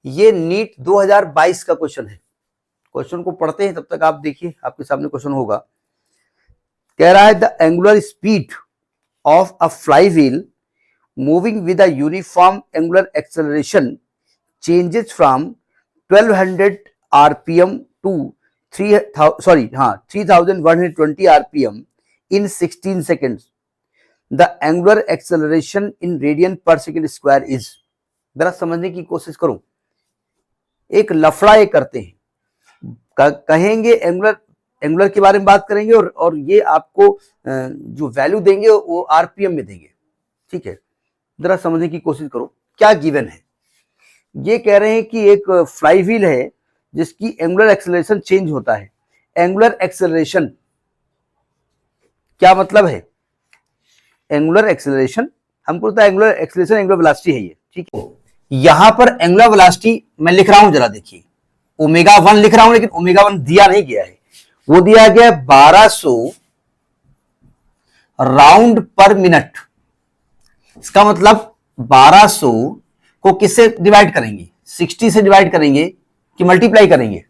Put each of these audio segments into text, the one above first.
ये नीट 2022 का क्वेश्चन है। क्वेश्चन को पढ़ते हैं, तब तक आप देखिए, आपके सामने क्वेश्चन होगा। कह रहा है the angular speed of a flywheel moving with a uniform angular acceleration changes from 1200 RPM to 3120 RPM in 16 seconds. The angular acceleration in radian per second square is. जरा समझने की कोशिश करो। एक लफड़ा ये करते हैं, कहेंगे एंगुलर के बारे में बात करेंगे और ये आपको जो वैल्यू देंगे वो आरपीएम में देंगे। ठीक है, जरा समझने की कोशिश करो क्या गिवन है। ये कह रहे हैं कि एक फ्लाई व्हील है जिसकी एंगुलर एक्सेलरेशन चेंज होता है। एंगुलर एक्सेलरेशन क्या मतलब है? एंगुलर एक्सेलरेशन हमको पता है, एंगुलर एक्सेलरेशन एंगुलर वेलोसिटी है ये। ठीक है, यहां पर एंगुलर वेलोसिटी मैं लिख रहा हूं, जरा देखिए, ओमेगा 1 लिख रहा हूं, लेकिन ओमेगा 1 दिया नहीं गया है, वो दिया गया 1200 राउंड पर मिनट। इसका मतलब 1200 को किससे डिवाइड करेंगे? 60 से डिवाइड करेंगे कि मल्टीप्लाई करेंगे?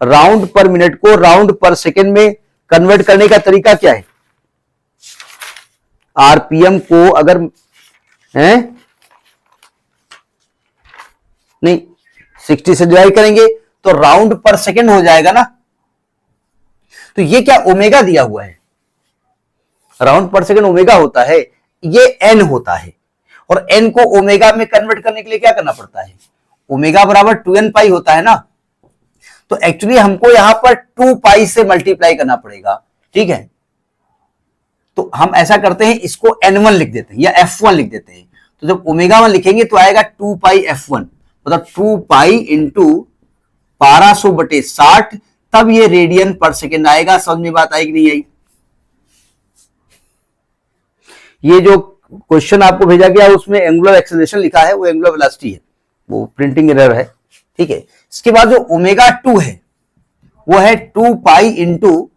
राउंड पर मिनट को राउंड पर सेकेंड में कन्वर्ट करने का तरीका क्या है? आरपीएम को अगर नहीं 60 से डिवाइड करेंगे तो राउंड पर सेकेंड हो जाएगा ना। तो ये क्या ओमेगा दिया हुआ है, राउंड पर सेकेंड ओमेगा होता है, ये एन होता है, और एन को ओमेगा में कन्वर्ट करने के लिए क्या करना पड़ता है? ओमेगा बराबर 2n पाई होता है ना। तो एक्चुअली हमको यहां पर 2 पाई से मल्टीप्लाई करना पड़ेगा। ठीक है, तो हम ऐसा करते हैं, इसको n1 लिख देते हैं या f1 लिख देते हैं। तो जब ओमेगा 1 लिखेंगे तो आएगा 2 पाई f1, मतलब 2 पाई इंटू 1200/60, तब ये रेडियन पर सेकेंड आएगा। समझ में बात आई कि नहीं आई? ये जो क्वेश्चन आपको भेजा गया उसमें एंगुलर एक्सेलरेशन लिखा है, वो एंगुलर वेलोसिटी है, वो प्रिंटिंग एरर है। ठीक है, इसके बाद जो ओमेगा 2 है वो है 2 pi into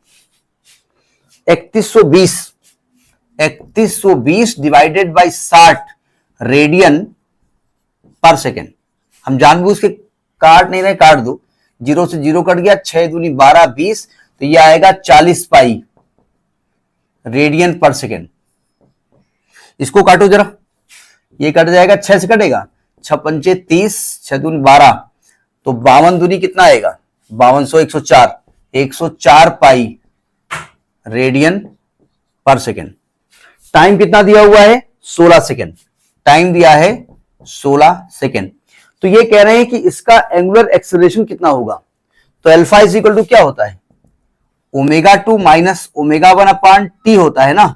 3120 divided by 60 radian पर सेकेंड। हम जानबूझ के काट नहीं रहे, काट दो, 0 से 0 कट गया, 6 दूनी 12 20, तो ये आएगा 40 पाई रेडियन पर सेकेंड। इसको काटो जरा, ये कट जाएगा, 6 से कटेगा, 6 पंचे 30, 6 दूनी 12, तो 52 दूनी कितना आएगा? 5200 104, 104 पाई रेडियन पर सेकेंड। टाइम कितना दिया हुआ है? 16 सेकेंड। टाइम दिया है 16 सेकेंड। तो ये कह रहे हैं कि इसका एंगुलर एक्सेलरेशन कितना होगा? तो अल्फा इज इक्वल टू क्या होता है? Omega 2 minus omega 1 upon T होता है ना।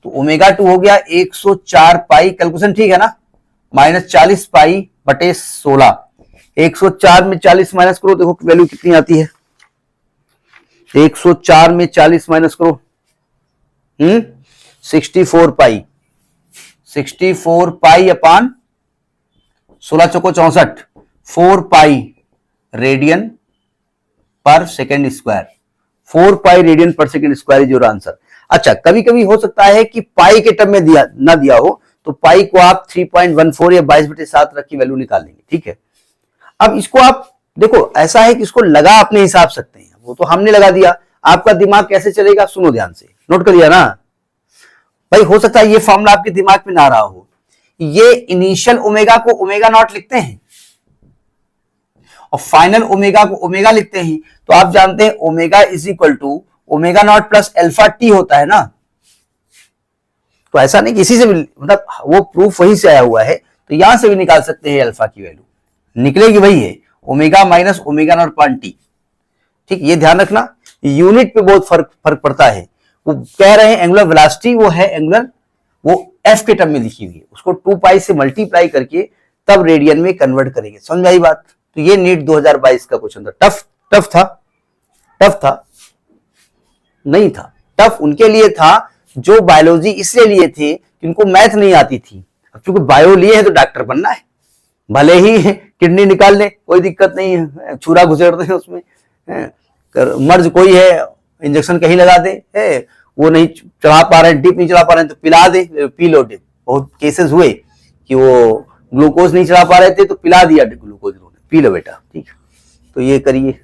तो ओमेगा 2 हो गया 104 पाई, कैलकुलेशन ठीक है ना, माइनस 40 पाई बटे 16। 104 में 40 माइनस करो, देखो वैल्यू कितनी आती है। 104 में 40 माइनस करो, 64 पाई, 64 पाई अपान 16 चौको 64, 4 पाई रेडियन पर सेकेंड स्क्वायर। 4 पाई रेडियन पर second square is your answer. अच्छा, कभी कभी हो सकता है कि पाई के टर्म में दिया ना दिया हो, तो पाई को आप 3.14 या 22/7 रख की वैल्यू निकाल लेंगे। ठीक है, अब इसको आप देखो, ऐसा है कि इसको लगा अपने हिसाब सकते हैं, वो तो हमने लगा दिया, आपका दिमाग कैसे चलेगा सुनो ध्यान से, नोट कर लिया ना भाई। हो सकता है ये फॉर्मूला आपके दिमाग में ना रहा हो। ये इनिशियल ओमेगा को ओमेगा नॉट लिखते हैं और फाइनल ओमेगा को ओमेगा लिखते हैं। तो आप जानते हैं omega is equal to omega naught plus alpha T होता है ना। तो ऐसा नहीं किसी से भी, मतलब वो प्रूफ वहीं से आया हुआ है, तो यहां से भी निकाल सकते हैं अल्फा की वैल्यू, निकलेगी वही है, omega minus omega naught upon T. ठीक, ये ध्यान रखना, यूनिट पे बहुत फर्क पड़ता है। वो कह रहे हैं एंगुलर वेलोसिटी वो है एंगुलर, वो एफ के टर्म में लिखी हुई है, उसको 2 पाई से मल्टीप्लाई करके तब रेडियन में कन्वर्ट करेंगे। समझ आई बात? तो ये नीट 2022 का क्वेश्चन था। टफ था? नहीं था। टफ उनके लिए था जो बायोलॉजी इसलिए लिए थे कि उनको मैथ नहीं आती थी। अब चूंकि बायो लिए है तो डॉक्टर बनना है, भले ही किडनी निकाल ले, कोई दिक्कत नहीं है, छुरा घुसेड़ते हैं उसमें, मर्ज कोई है, इंजेक्शन कहीं लगा दे, वो नहीं चढ़ा पा रहे हैं, डिप नहीं चढ़ा पा रहे हैं तो पिला दे, पी लो डिप। बहुत केसेस हुए कि वो ग्लूकोज नहीं चढ़ा पा रहे थे तो पिला दिया ग्लूकोज, इन्होंने पी लो बेटा, ठीक है। तो ये करिए।